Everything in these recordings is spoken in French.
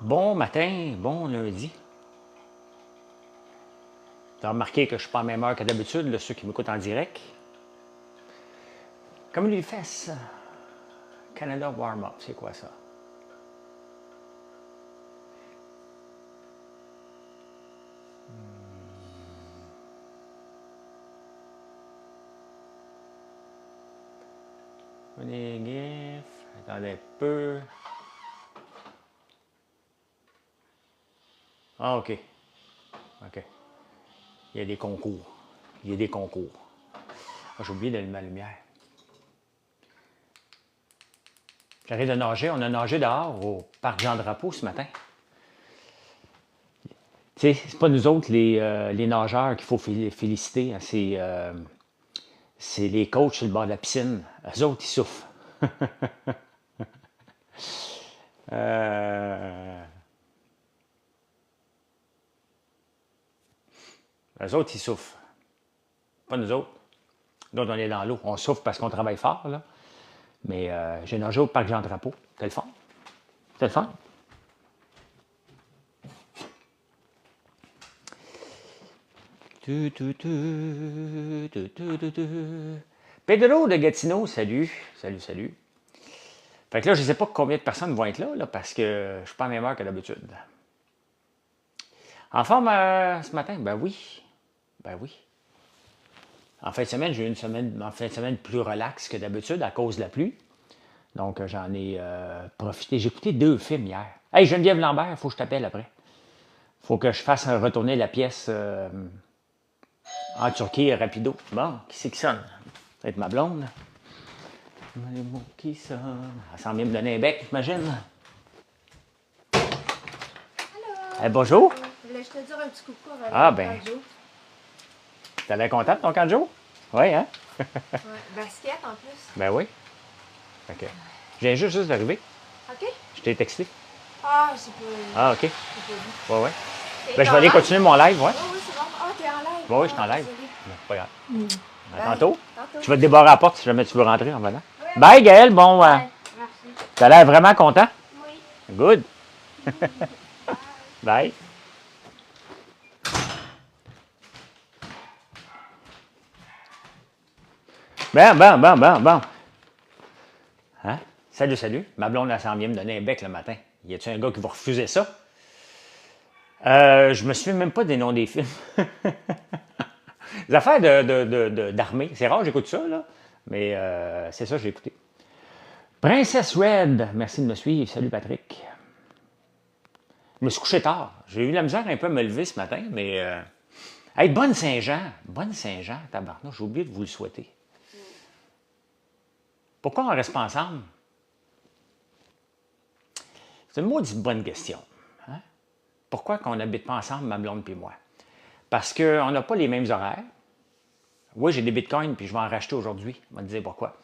Bon matin, bon lundi. Tu as remarqué que je ne suis pas à la même heure que d'habitude, ceux qui m'écoutent en direct. Comme les fesses. Canada Warm-Up, c'est quoi ça? Les gifs. Attendez un peu. Ah, OK. OK. Il y a des concours. Il y a des concours. Ah, j'ai oublié d'allumer la lumière. J'arrive de nager. On a nagé dehors au parc Jean-Drapeau ce matin. Tu sais, c'est pas nous autres, les nageurs, qu'il faut féliciter. Hein, c'est les coachs sur le bord de la piscine. Eux autres, ils souffrent. Euh, Eux autres, ils souffrent. Pas nous autres. Nous autres, on est dans l'eau. On souffre parce qu'on travaille fort, là. Mais j'ai nagé au parc Jean-Drapeau. C'était le fun. C'était le fun. Pedro de Gatineau, salut. Salut, salut. Fait que là, je ne sais pas combien de personnes vont être là, parce que je ne suis pas à la même heure que d'habitude. En forme ce matin? Ben oui. Ben oui. En fin de semaine, j'ai eu une semaine, en fin de semaine plus relaxe que d'habitude à cause de la pluie. Donc, j'en ai profité. J'ai écouté 2 films hier. Hey, Geneviève Lambert, il faut que je t'appelle après. Il faut que je fasse retourner la pièce en Turquie rapido. Bon, qui c'est qui sonne? Ça va être ma blonde. Les mots qui sonnent. Elle s'en vient me donner un bec, j'imagine. Allô! Bonjour. Je voulais juste te dire un petit coucou avant Ah, le ben, canjo. t'as l'air content de ton canjo? Oui, hein? Ouais, basket en plus. Ben oui. OK. Je viens juste d'arriver. OK? Je t'ai texté. Ah, c'est pas. Ah, OK. C'est pas vu. Ouais, ouais. T'es Ben, je vais en aller live? continuer mon live, ouais. Oh, oui, c'est bon. Ah, t'es en live. Ouais, oui, je suis en Ah, live. désolée. Non, pas grave. À Bye. tantôt. Tantôt. Tu vas te débarrer à la porte si jamais tu veux rentrer en venant. Ouais. Bye, Gaël. Bon, Ouais, merci. t'as l'air vraiment content. Oui. Good. Bye. Bye. Bon. Hein? Salut, salut. Ma blonde, elle s'en vient me donner un bec le matin. Y a-tu un gars qui va refuser ça? Je me souviens même pas des noms des films. Les affaires d'armée. C'est rare, j'écoute ça, là. Mais c'est ça, j'ai écouté. Princess Red, merci de me suivre. Salut, Patrick. Je me suis couché tard. J'ai eu la misère un peu à me lever ce matin, mais. Hey, bonne Saint-Jean. Bonne Saint-Jean, tabarnak. J'ai oublié de vous le souhaiter. Pourquoi on ne reste pas ensemble? C'est une maudite bonne question. Hein? Pourquoi qu'on n'habite pas ensemble, ma blonde et moi? Parce qu'on n'a pas les mêmes horaires. Oui, j'ai des bitcoins, puis je vais en racheter aujourd'hui. Je vais te dire pourquoi.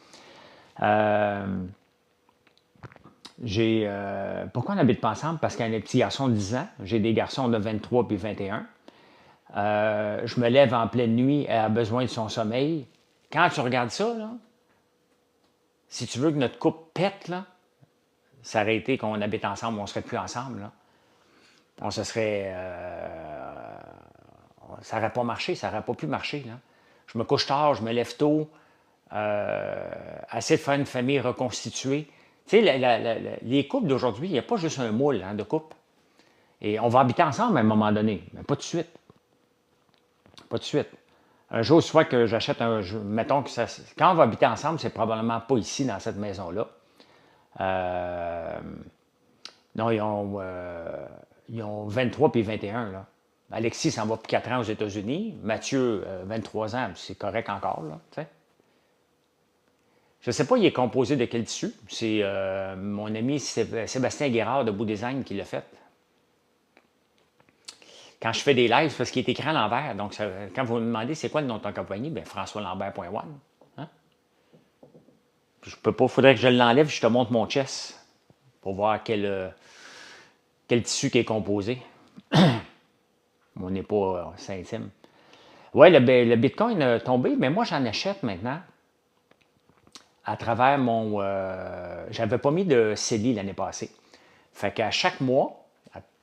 Pourquoi on n'habite pas ensemble? Parce qu'il y a un petit garçon de 10 ans. J'ai des garçons de 23 puis 21. Je me lève en pleine nuit, elle a besoin de son sommeil. Quand tu regardes ça, là, si tu veux que notre couple pète, là, ça aurait été qu'on habite ensemble, on ne serait plus ensemble. Là. On se serait. Ça n'aurait pas marché, ça n'aurait pas pu marcher. Là. Je me couche tard, je me lève tôt. Essayer de faire une famille reconstituée. Tu sais, les couples d'aujourd'hui, il n'y a pas juste un moule de couple. Et on va habiter ensemble à un moment donné, mais pas tout de suite. Pas tout de suite. Un jour, soit que j'achète un. Mettons que ça. Quand on va habiter ensemble, c'est probablement pas ici, dans cette maison-là. Non, ils ont 23 puis 21. Là. Alexis s'en va pour 4 ans aux États-Unis. Mathieu, 23 ans, c'est correct encore. Là, t'sais. Je ne sais pas, il est composé de quel tissu. C'est mon ami Sébastien Guérard de Beau Design qui l'a fait. Quand je fais des lives, c'est parce qu'il est écrit à l'envers. Donc, quand vous me demandez c'est quoi le nom de ton compagnie, bien, françoislambert.one. Hein? Je peux pas, il faudrait que je l'enlève, je te montre mon chest pour voir quel tissu qui est composé. On n'est pas c'est intime. Oui, le Bitcoin a tombé, mais moi, j'en achète maintenant à travers mon... j'avais pas mis de CELI l'année passée. Fait qu'à chaque mois,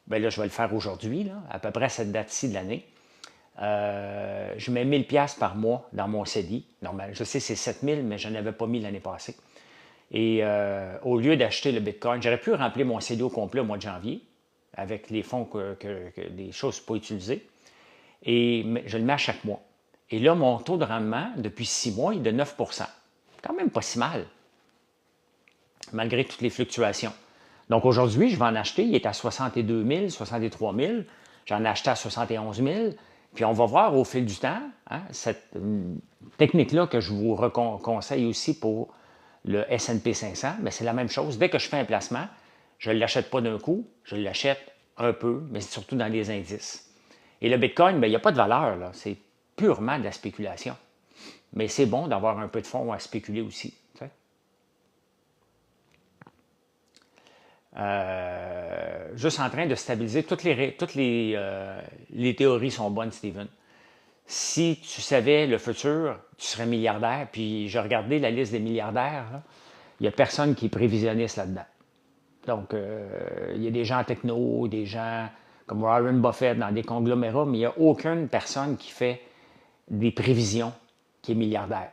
bien là, je vais le faire aujourd'hui, là, à peu près à cette date-ci de l'année. Je mets 1000 pièces par mois dans mon CELI. Normal, je sais c'est 7000, mais je n'en avais pas mis l'année passée. Et au lieu d'acheter le Bitcoin, j'aurais pu remplir mon CELI au complet au mois de janvier avec les fonds, des choses pas utilisées. Et je le mets à chaque mois. Et là, mon taux de rendement, depuis 6 mois, est de 9 %. Quand même pas si mal, malgré toutes les fluctuations. Donc aujourd'hui, je vais en acheter. Il est à 62 000, 63 000. J'en ai acheté à 71 000. Puis on va voir au fil du temps, hein, cette technique-là que je vous conseille aussi pour le S&P 500, bien, c'est la même chose. Dès que je fais un placement, je ne l'achète pas d'un coup, je l'achète un peu, mais surtout dans les indices. Et le Bitcoin, bien, il n'y a pas de valeur, là. C'est purement de la spéculation. Mais c'est bon d'avoir un peu de fonds à spéculer aussi. Tu sais. Juste en train de stabiliser. Toutes les théories sont bonnes, Steven. Si tu savais le futur, tu serais milliardaire. Puis j'ai regardé la liste des milliardaires. Là. Il n'y a personne qui est prévisionniste là-dedans. Donc, il y a des gens en techno, des gens comme Warren Buffett dans des conglomérats, mais il n'y a aucune personne qui fait des prévisions qui est milliardaire.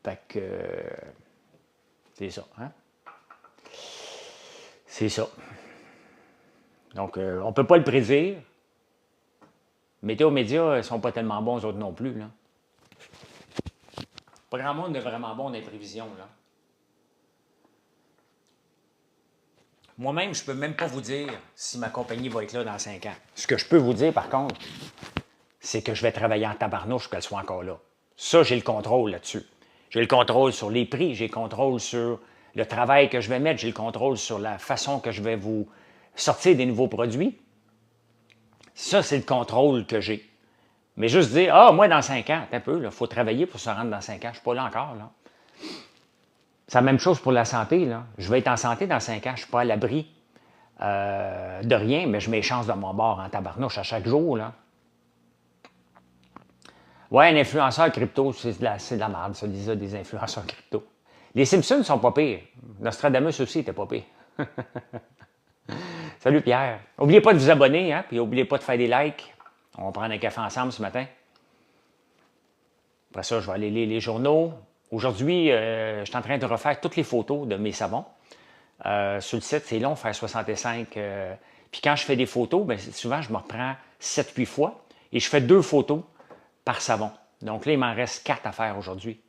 Fait que c'est ça, hein? C'est ça. Donc, on ne peut pas le prédire. Météo médias ne sont pas tellement bons, eux autres non plus. Là. Pas grand monde est vraiment bon dans les prévisions. Là. Moi-même, je ne peux même pas vous dire si ma compagnie va être là dans 5 ans. Ce que je peux vous dire, par contre, c'est que je vais travailler en tabarnouche qu'elle soit encore là. Ça, j'ai le contrôle là-dessus. J'ai le contrôle sur les prix, j'ai le contrôle sur le travail que je vais mettre, j'ai le contrôle sur la façon que je vais vous sortir des nouveaux produits. Ça, c'est le contrôle que j'ai. Mais juste dire, ah, moi, dans 5 ans, un peu, il faut travailler pour se rendre dans 5 ans. Je ne suis pas là encore. Là. C'est la même chose pour la santé. Là. Je vais être en santé dans 5 ans. Je ne suis pas à l'abri de rien, mais je mets les chances de mon bord en tabarnouche à chaque jour. Là. Ouais, un influenceur crypto, c'est de la merde, ça, des influenceurs crypto. Les Simpsons ne sont pas pires. Nostradamus aussi n'était pas pire. Salut Pierre. N'oubliez pas de vous abonner, hein, puis n'oubliez pas de faire des likes. On va prendre un café ensemble ce matin. Après ça, je vais aller lire les journaux. Aujourd'hui, je suis en train de refaire toutes les photos de mes savons. Sur le site, c'est long, faire 65. Puis quand je fais des photos, bien, souvent, je me reprends 7-8 fois et je fais 2 photos par savon. Donc là, il m'en reste 4 à faire aujourd'hui.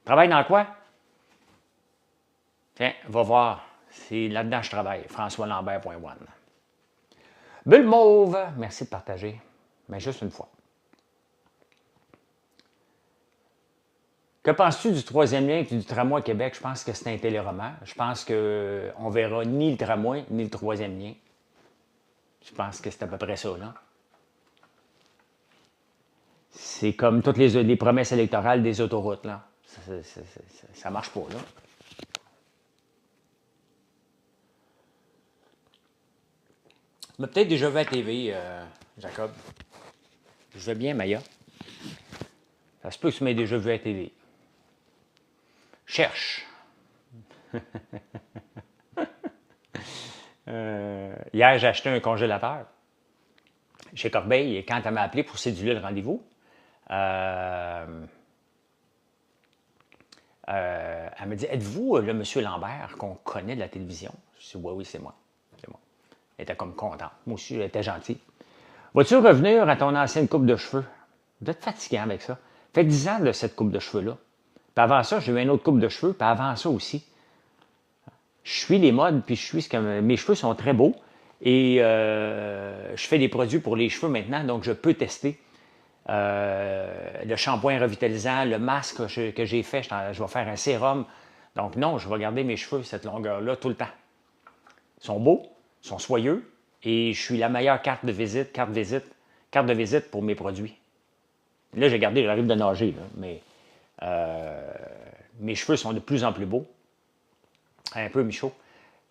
Travaille dans quoi? Tiens, va voir. C'est là-dedans que je travaille. FrançoisLambert.one. Bulle mauve, merci de partager. Mais juste une fois. Que penses-tu du 3e lien et du tramway Québec? Je pense que c'est un téléroman. Je pense qu'on ne verra ni le tramway ni le 3e lien. Je pense que c'est à peu près ça, là. C'est comme toutes les promesses électorales des autoroutes, là. Ça marche pas, là. Mais peut-être déjà vu à TV, Jacob. Je vais bien, Maya. Ça se peut que tu m'aies déjà vu à TV. Cherche. Hier, j'ai acheté un congélateur chez Corbeil et quand elle m'a appelé pour céduler le rendez-vous, elle me dit, êtes-vous le monsieur Lambert qu'on connaît de la télévision? Je dis, oui, c'est moi. C'est moi. Elle était comme contente. Moi aussi, elle était gentille. Vas-tu revenir à ton ancienne coupe de cheveux? Vous êtes fatiguant avec ça. Fait 10 ans de cette coupe de cheveux-là. Puis avant ça, j'ai eu une autre coupe de cheveux, puis avant ça aussi. Je suis les modes, puis je suis ce que mes cheveux sont très beaux. Et je fais des produits pour les cheveux maintenant, donc je peux tester le shampoing revitalisant, le masque que j'ai fait. Je vais faire un sérum. Donc non, je vais garder mes cheveux cette longueur-là tout le temps. Ils sont beaux, ils sont soyeux, et je suis la meilleure carte de visite pour mes produits. Là, j'ai gardé, j'arrive de nager, là, mais mes cheveux sont de plus en plus beaux. Un peu Michaud.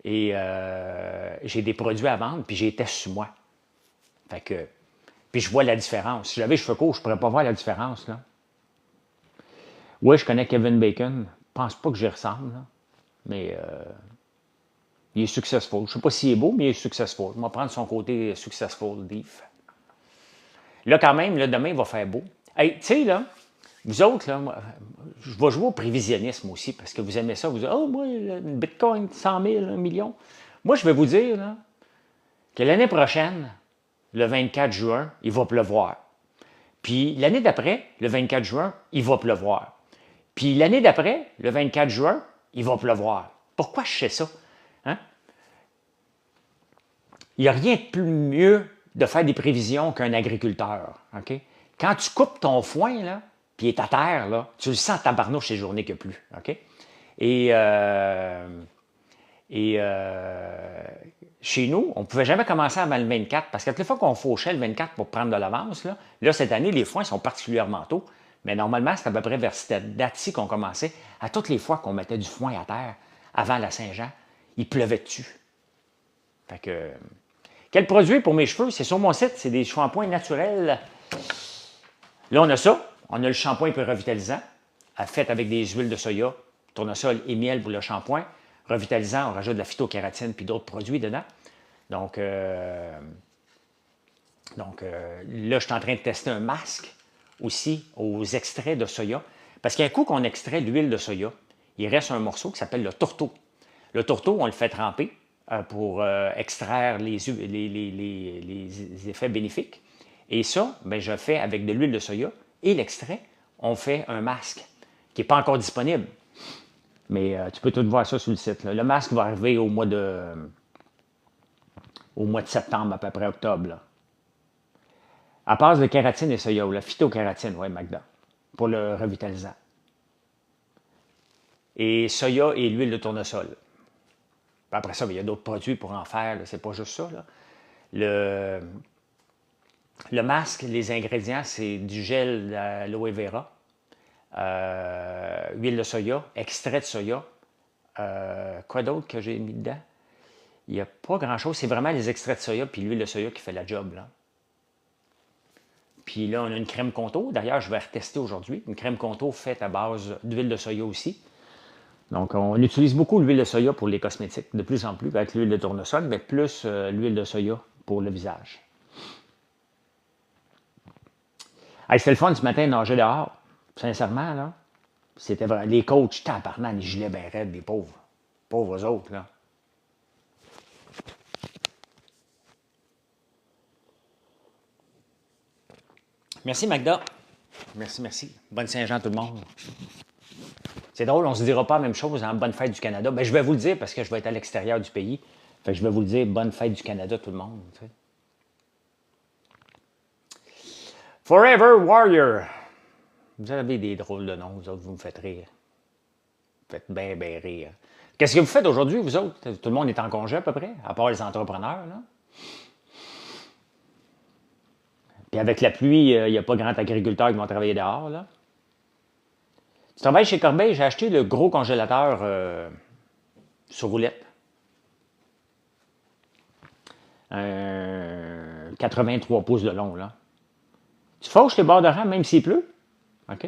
Et j'ai des produits à vendre, puis j'ai les tests sur moi. Fait que, puis je vois la différence. Si j'avais les cheveux courts, je ne pourrais pas voir la différence. Là. Oui, je connais Kevin Bacon. Je pense pas que j'y ressemble, là. Mais Il est successful. Je ne sais pas s'il est beau, mais il est successful. On va prendre son côté successful, Leaf. Là, quand même, là, demain, il va faire beau. Hey, tu sais, là, vous autres, là, je vais jouer au prévisionnisme aussi, parce que vous aimez ça. Vous dites, oh, moi, le Bitcoin, 100 000, 1 million. Moi, je vais vous dire là, que l'année prochaine, le 24 juin, il va pleuvoir. Puis l'année d'après, le 24 juin, il va pleuvoir. Puis l'année d'après, le 24 juin, il va pleuvoir. Pourquoi je sais ça? Hein? Il n'y a rien de plus mieux de faire des prévisions qu'un agriculteur. OK? Quand tu coupes ton foin, là, puis il est à terre, là, tu le sens tabarnouche ces journées qu'il n'y a plus. OK? Et chez nous, on ne pouvait jamais commencer avant le 24 parce que toutes les fois qu'on fauchait le 24 pour prendre de l'avance, là, cette année, les foins sont particulièrement tôt. Mais normalement, c'est à peu près vers cette date-ci qu'on commençait. À toutes les fois qu'on mettait du foin à terre avant la Saint-Jean, il pleuvait dessus. Fait que, quel produit pour mes cheveux? C'est sur mon site, c'est des shampoings naturels. Là, on a ça. On a le shampoing hyper revitalisant, fait avec des huiles de soya, tournesol et miel pour le shampoing. Revitalisant, on rajoute de la phytokératine puis d'autres produits dedans. Donc, là, je suis en train de tester un masque aussi aux extraits de soya. Parce qu'un coup qu'on extrait l'huile de soya, il reste un morceau qui s'appelle le tourteau. Le tourteau, on le fait tremper pour extraire les effets bénéfiques. Et ça, ben, je le fais avec de l'huile de soya et l'extrait, on fait un masque qui n'est pas encore disponible. Mais tu peux tout voir ça sur le site. Là. Le masque va arriver au mois de septembre, à peu près octobre. Là. À base de kératine et soya, ou la phytokératine, oui, Magda, pour le revitalisant. Et soya et l'huile de tournesol. Puis après ça, il y a d'autres produits pour en faire, c'est pas juste ça. Là. Le masque, les ingrédients, c'est du gel d'aloe vera, huile de soya, extrait de soya. Quoi d'autre que j'ai mis dedans? Il n'y a pas grand-chose. C'est vraiment les extraits de soya puis l'huile de soya qui fait la job. Là. Puis là, on a une crème contour. D'ailleurs, je vais retester aujourd'hui. Une crème contour faite à base d'huile de soya aussi. Donc, on utilise beaucoup l'huile de soya pour les cosmétiques, de plus en plus, avec l'huile de tournesol, mais plus l'huile de soya pour le visage. Hey, c'était le fun ce matin de nager dehors. Sincèrement, là. C'était vrai. Les coachs, tabarnak, les gilets bien raides, les pauvres. Pauvres autres, là. Merci, Magda. Merci. Bonne Saint-Jean, tout le monde. C'est drôle, on ne se dira pas la même chose, hein? Bonne fête du Canada. Ben, je vais vous le dire parce que je vais être à l'extérieur du pays. Fait que je vais vous le dire, bonne fête du Canada, tout le monde. Tu sais. Forever Warrior. Vous avez des drôles de noms, vous autres, vous me faites rire. Vous faites bien rire. Qu'est-ce que vous faites aujourd'hui, vous autres? Tout le monde est en congé à peu près, à part les entrepreneurs, là. Puis avec la pluie, il n'y a pas grand agriculteurs qui vont travailler dehors, là. Tu travailles chez Corbeil, j'ai acheté le gros congélateur sur roulette. 83 pouces de long, là. Tu fauches les bords de rang même s'il pleut? OK.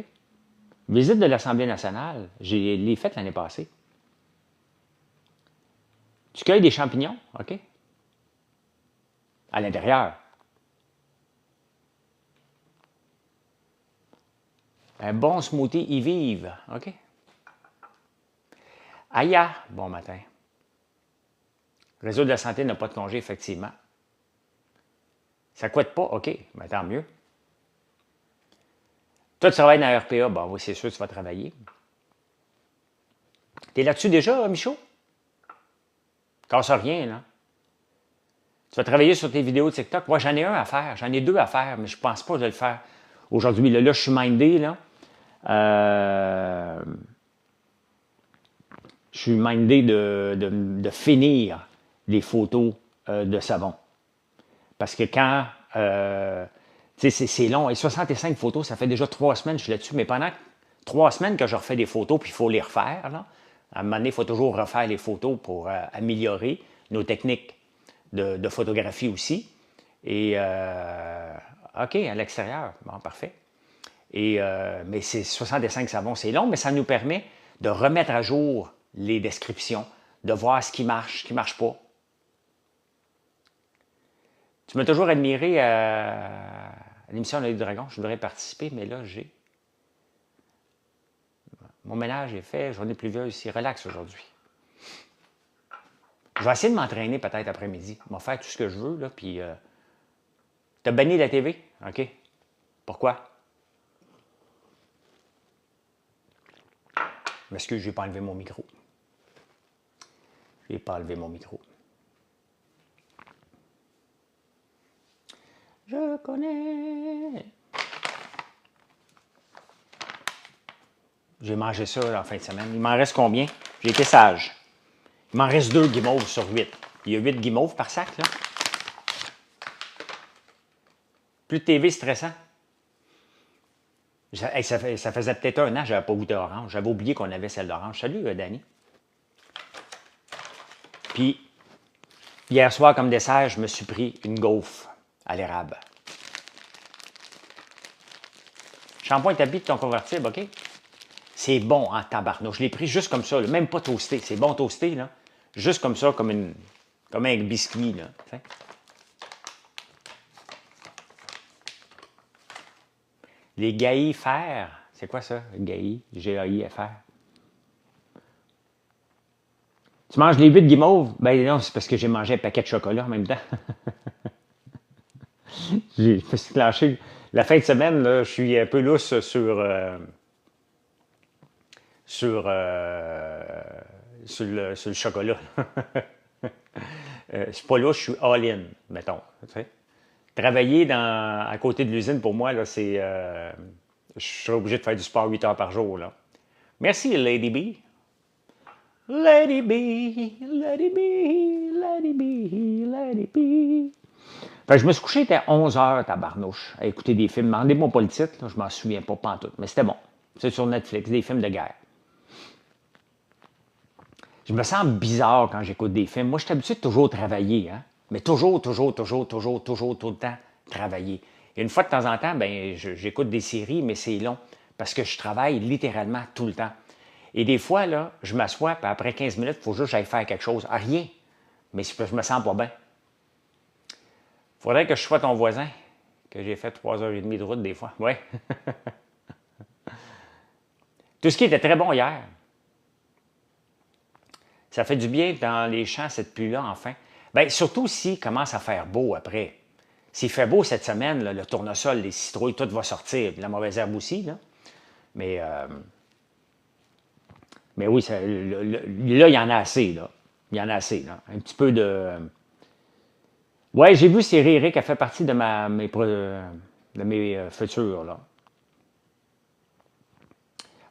Visite de l'Assemblée nationale, je l'ai faite l'année passée. Tu cueilles des champignons? OK. À l'intérieur. Un bon smoothie y vive. OK. Aya, bon matin. Le réseau de la santé n'a pas de congé, effectivement. Ça ne coûte pas? OK, ben, tant mieux. Toi, tu travailles dans la RPA? Bon, oui, c'est sûr que tu vas travailler. Tu es là-dessus déjà, Michaud? Casse rien, là. Tu vas travailler sur tes vidéos de TikTok? Moi, j'en ai un à faire. J'en ai deux à faire, mais je ne pense pas que je vais le faire aujourd'hui. Là, je suis mindé, là. Je suis mindé de finir les photos de savon. Parce que quand... tu sais, c'est long. Et 65 photos, ça fait déjà 3 semaines que je suis là-dessus. Mais pendant 3 semaines que je refais des photos, puis il faut les refaire, là. À un moment donné, il faut toujours refaire les photos pour améliorer nos techniques de photographie aussi. Et, OK, à l'extérieur. Bon, parfait. Et, mais c'est 65 savons, c'est long, mais ça nous permet de remettre à jour les descriptions, de voir ce qui marche pas. Tu m'as toujours admiré à l'émission L'Œil du Dragon. Je voudrais participer, mais là, mon ménage est fait, journée pluvieuse ici, relax aujourd'hui. Je vais essayer de m'entraîner peut-être après-midi. Je vais faire tout ce que je veux, là, puis... T'as banni la TV? OK. Pourquoi? M'excuse, je n'ai pas enlevé mon micro. Je n'ai pas enlevé mon micro. Je connais. J'ai mangé ça en fin de semaine. Il m'en reste combien? J'ai été sage. Il m'en reste 2 guimauves sur 8. Il y a 8 guimauves par sac, là. Plus de TV stressant. Ça faisait peut-être 1 an que je n'avais pas goûté orange. J'avais oublié qu'on avait celle d'orange. Salut, Danny. Puis, hier soir, comme dessert, je me suis pris une gaufre à l'érable. Shampoing tapis de ton convertible, OK? C'est bon en tabarnouche. Je l'ai pris juste comme ça, là. Même pas toasté. C'est bon toasté, là. Juste comme ça, comme un biscuit, là. T'sais? Les GAI-FR, c'est quoi ça? GAI, G-A-I-F-R. Tu manges les 8 guimauves? Ben non, c'est parce que j'ai mangé un paquet de chocolat en même temps. Je me suis clenché. La fin de semaine, là, je suis un peu lousse sur le chocolat. Je suis pas lousse, je suis all-in, mettons. Tu sais. Travailler à côté de l'usine, pour moi, là, c'est... je serais obligé de faire du sport 8 heures par jour, là. Merci, Lady B. Lady B, Lady B, Lady B, Lady B. Fait que je me suis couché, il était 11 heures, tabarnouche, à écouter des films. Demandez-moi pas le titre, là, je m'en souviens pas pantoute, mais c'était bon. C'est sur Netflix, des films de guerre. Je me sens bizarre quand j'écoute des films. Moi, je suis habitué de toujours travailler, hein? Mais toujours, tout le temps, travailler. Et une fois de temps en temps, ben, j'écoute des séries, mais c'est long, parce que je travaille littéralement tout le temps. Et des fois, là, je m'assois, puis après 15 minutes, il faut juste que j'aille faire quelque chose. Ah, rien. Mais je me sens pas bien. Il faudrait que je sois ton voisin, que j'ai fait 3h30 de route des fois. Ouais. Tout ce qui était très bon hier. Ça fait du bien dans les champs, cette pluie-là, enfin. Bien, surtout s'il commence à faire beau après. S'il fait beau cette semaine, là, le tournesol, les citrouilles, tout va sortir. La mauvaise herbe aussi, là. Mais oui, là, il y en a assez, là. Il y en a assez, là. Un petit peu de... Ouais, j'ai vu Siri Eric, elle fait partie de mes futurs, là.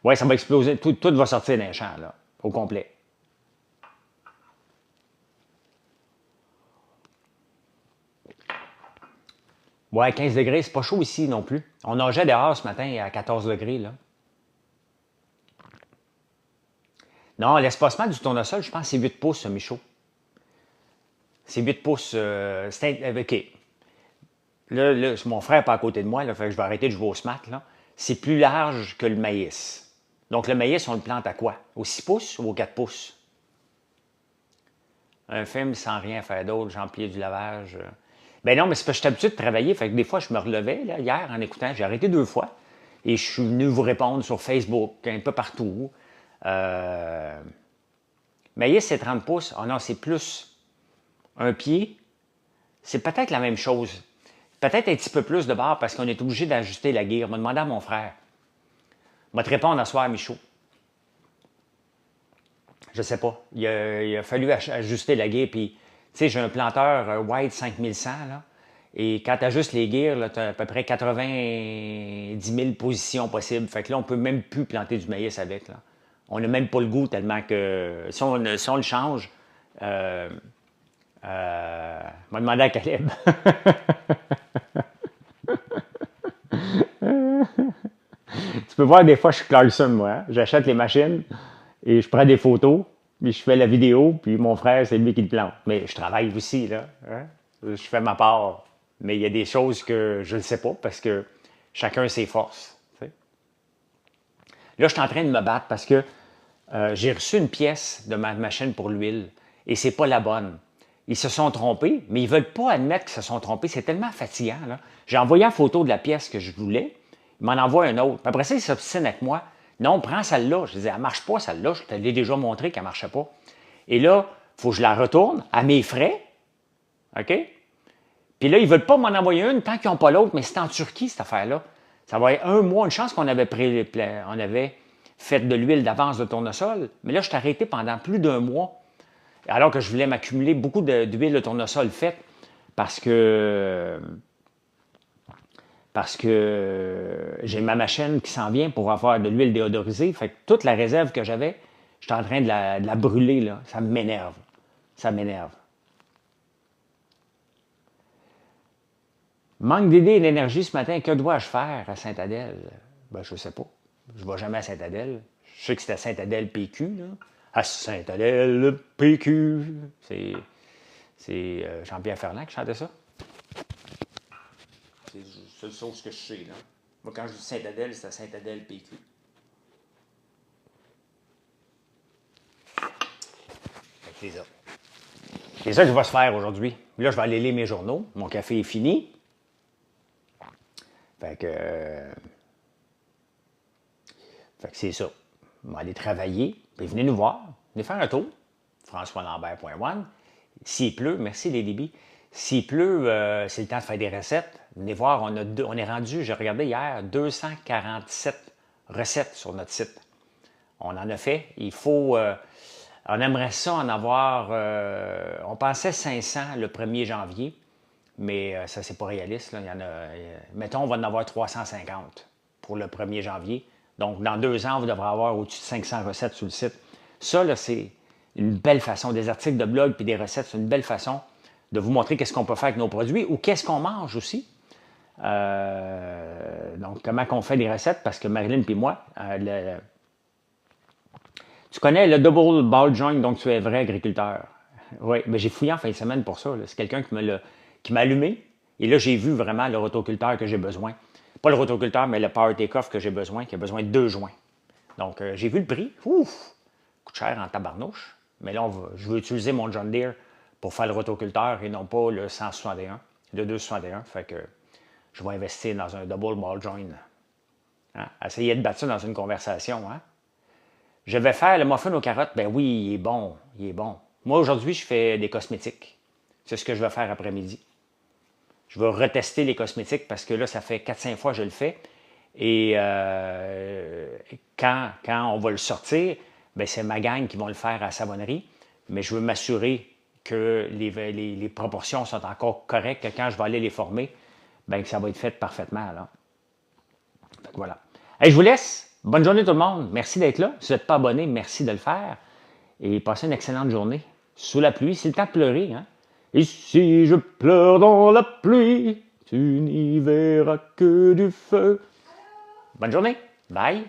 Ouais, ça va exploser. Tout va sortir d'un champ, là, au complet. Ouais, 15 degrés, c'est pas chaud ici non plus. On nageait dehors ce matin à 14 degrés, là. Non, l'espacement du tournesol, je pense que c'est 8 pouces, Michaud. C'est 8 pouces. OK. Là, mon frère n'est pas à côté de moi, là, fait que je vais arrêter de jouer au smart, là. C'est plus large que le maïs. Donc, le maïs, on le plante à quoi? Au 6 pouces ou au 4 pouces? Un film sans rien faire d'autre, j'emplis du lavage. Ben non, mais c'est parce que je suis habitué de travailler, fait que des fois, je me relevais, là, hier, en écoutant, j'ai arrêté 2 fois, et je suis venu vous répondre sur Facebook, un peu partout. Maïs, c'est 30 pouces. Oh non, c'est plus un pied. C'est peut-être la même chose. Peut-être un petit peu plus de bord, parce qu'on est obligé d'ajuster la guire. Je vais demander à mon frère. Je vais te répondre à soir, Michaud. Je sais pas. Il a fallu ajuster la guire, puis... Tu sais, j'ai un planteur White 5100, là, et quand tu ajustes les gears, tu as à peu près 90 000 positions possibles. Fait que là, on peut même plus planter du maïs avec, là. On n'a même pas le goût tellement que... Si on le change, on va demander à Caleb. Tu peux voir, des fois, je suis Clarkson, moi. Hein? J'achète les machines et je prends des photos. Puis je fais la vidéo, puis mon frère, c'est lui qui le plante. Mais je travaille aussi, là. Hein? Je fais ma part. Mais il y a des choses que je ne sais pas parce que chacun ses forces. Tu sais. Là, je suis en train de me battre parce que J'ai reçu une pièce de ma machine pour l'huile et c'est pas la bonne. Ils se sont trompés, mais ils veulent pas admettre qu'ils se sont trompés. C'est tellement fatigant, là. J'ai envoyé la photo de la pièce que je voulais. Ils m'en envoient un autre. Puis après ça, ils s'obstinent avec moi. Non, prends celle-là. Je disais, elle marche pas, celle-là. Je te l'ai déjà montré qu'elle marchait pas. Et là, il faut que je la retourne à mes frais. OK? Puis là, ils veulent pas m'en envoyer une tant qu'ils n'ont pas l'autre, mais c'est en Turquie, cette affaire-là. Ça va être un mois, une chance qu'on avait fait de l'huile d'avance de tournesol. Mais là, je suis arrêté pendant plus d'un mois, alors que je voulais m'accumuler beaucoup d'huile de tournesol faite parce que j'ai ma machine qui s'en vient pour avoir de l'huile déodorisée. Fait que toute la réserve que j'avais, j'étais en train de la brûler, là. Ça m'énerve. Ça m'énerve. Manque d'idées et d'énergie ce matin. Que dois-je faire à Sainte-Adèle? Ben, je ne sais pas. Je ne vais jamais à Sainte-Adèle. Je sais que c'était Sainte-Adèle PQ, là. À Sainte-Adèle PQ. C'est Jean-Pierre Ferland qui chantait ça. C'est le sauce que je sais, là. Moi, quand je dis Sainte-Adèle, c'est à Sainte-Adèle PQ. C'est ça. C'est ça que je vais se faire aujourd'hui. Là, je vais aller lire mes journaux. Mon café est fini. Fait que c'est ça. On va aller travailler. Puis venez nous voir. Venez faire un tour. FrançoisLambert.one. S'il pleut, merci les débits. S'il pleut, c'est le temps de faire des recettes. Venez voir, on est rendu, j'ai regardé hier, 247 recettes sur notre site. On en a fait. Il faut, on aimerait ça en avoir, on pensait 500 le 1er janvier, mais ça, c'est pas réaliste. Là. Il y en a, mettons, on va en avoir 350 pour le 1er janvier. Donc, dans 2 ans, vous devrez avoir au-dessus de 500 recettes sur le site. Ça, là, c'est une belle façon. Des articles de blog puis des recettes, c'est une belle façon de vous montrer qu'est-ce qu'on peut faire avec nos produits ou qu'est-ce qu'on mange aussi. Donc, comment on fait des recettes, parce que Marilyn et moi, tu connais le double ball joint, donc tu es vrai agriculteur. Oui, mais j'ai fouillé en fin de semaine pour ça. C'est quelqu'un qui m'a allumé. Et là, j'ai vu vraiment le rotoculteur que j'ai besoin. Pas le rotoculteur, mais le Power Take-Off que j'ai besoin, qui a besoin de 2 joints. Donc, j'ai vu le prix. Ouf! Coûte cher en tabarnouche. Mais là, je veux utiliser mon John Deere pour faire le rotoculteur et non pas le 161, le 261. Fait que je vais investir dans un double ball joint. Hein? Essayez de battre ça dans une conversation. Hein? Je vais faire le muffin aux carottes. Ben oui, il est bon. Il est bon. Moi, aujourd'hui, je fais des cosmétiques. C'est ce que je vais faire après-midi. Je vais retester les cosmétiques parce que là, ça fait 4-5 fois que je le fais. Et quand on va le sortir, ben c'est ma gang qui vont le faire à la savonnerie. Mais je veux m'assurer que les proportions sont encore correctes, que quand je vais aller les former, ben que ça va être fait parfaitement. Là. Fait que voilà. Hey, je vous laisse. Bonne journée tout le monde. Merci d'être là. Si vous n'êtes pas abonné, merci de le faire. Et passez une excellente journée. Sous la pluie, c'est le temps de pleurer. Hein? Et si je pleure dans la pluie, tu n'y verras que du feu. Bonne journée. Bye.